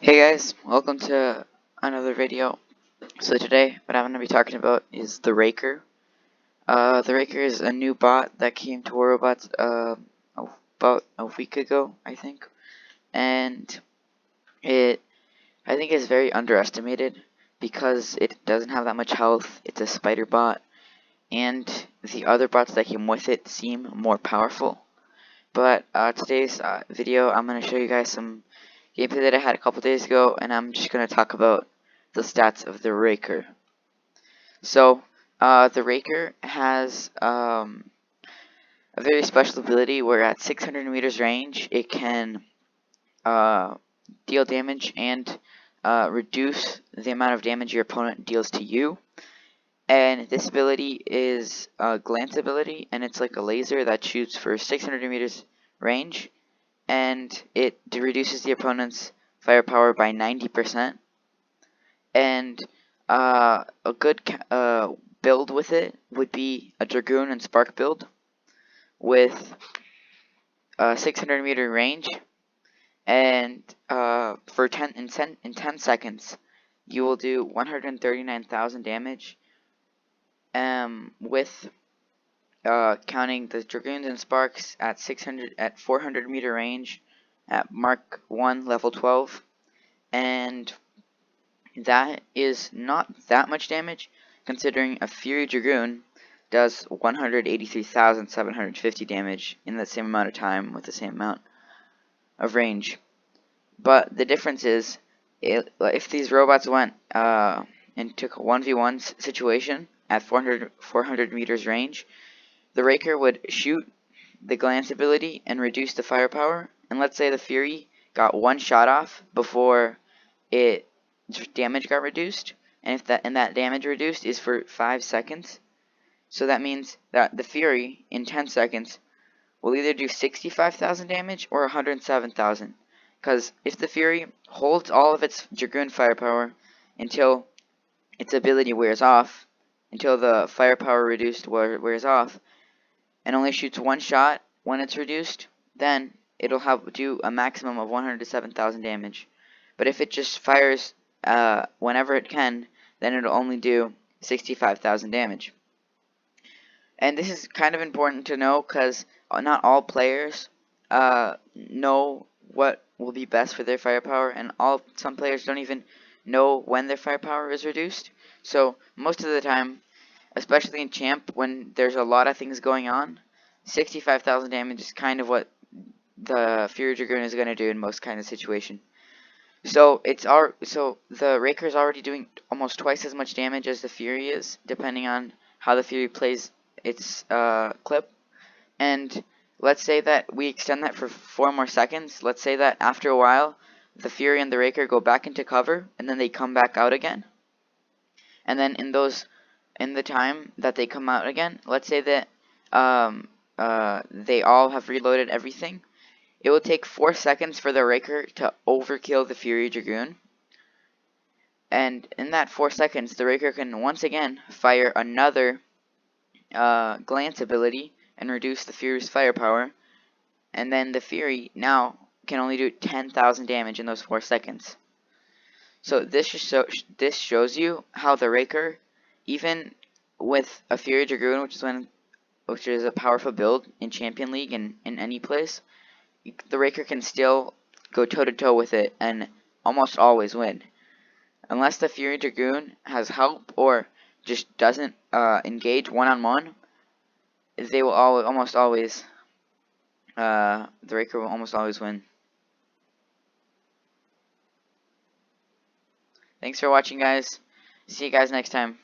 Hey guys, welcome to another video. So today, what I'm going to be talking about is the Rayker. The Rayker is a new bot that came to Robots about a week ago, I think. And I think is very underestimated because it doesn't have that much health. It's a spider bot, and the other bots that came with it seem more powerful. But today's video, I'm going to show you guys some gameplay that I had a couple days ago, and I'm just going to talk about the stats of the Rayker. So, the Rayker has a very special ability where at 600 meters range, it can deal damage and reduce the amount of damage your opponent deals to you. And this ability is a glance ability, and it's like a laser that shoots for 600 meters range, and it reduces the opponent's firepower by 90%. And a good build with it would be a Dragoon and Spark build with 600 meter range, and for 10 seconds you will do 139,000 damage. With counting the Dragoons and Sparks at 400 meter range at Mark 1 level 12, and that is not that much damage considering a Fury Dragoon does 183,750 damage in the same amount of time with the same amount of range. But the difference is, if these robots went and took a 1v1 situation at 400 meters range, the Rayker would shoot the glance ability and reduce the firepower. And let's say the Fury got one shot off before its damage got reduced, and if that damage reduced is for 5 seconds, so that means that the Fury in 10 seconds will either do 65,000 damage or 107,000. Because if the Fury holds all of its Dragoon firepower until its ability wears off, until the firepower reduced wears off, and only shoots one shot when it's reduced, then it'll do a maximum of 107,000 damage. But if it just fires whenever it can, then it'll only do 65,000 damage. And this is kind of important to know because not all players know what will be best for their firepower, and some players don't even know when their firepower is reduced. So most of the time, especially in Champ, when there's a lot of things going on, 65,000 damage is kind of what the Fury Dragoon is going to do in most kind of situation. So the Rayker is already doing almost twice as much damage as the Fury is, depending on how the Fury plays its clip. And let's say that we extend that for 4 more seconds. Let's say that after a while, the Fury and the Rayker go back into cover, and then they come back out again. And then in the time that they come out again, let's say that they all have reloaded everything. It will take 4 seconds for the Rayker to overkill the Fury Dragoon. And in that 4 seconds, the Rayker can once again fire another glance ability and reduce the Fury's firepower. And then the Fury now can only do 10,000 damage in those 4 seconds. So this shows you how the Rayker, even with a Fury Dragoon, which is a powerful build in Champion League and in any place, the Rayker can still go toe-to-toe with it and almost always win. Unless the Fury Dragoon has help or just doesn't engage one-on-one, they will almost always, the Rayker will almost always win. Thanks for watching, guys. See you guys next time.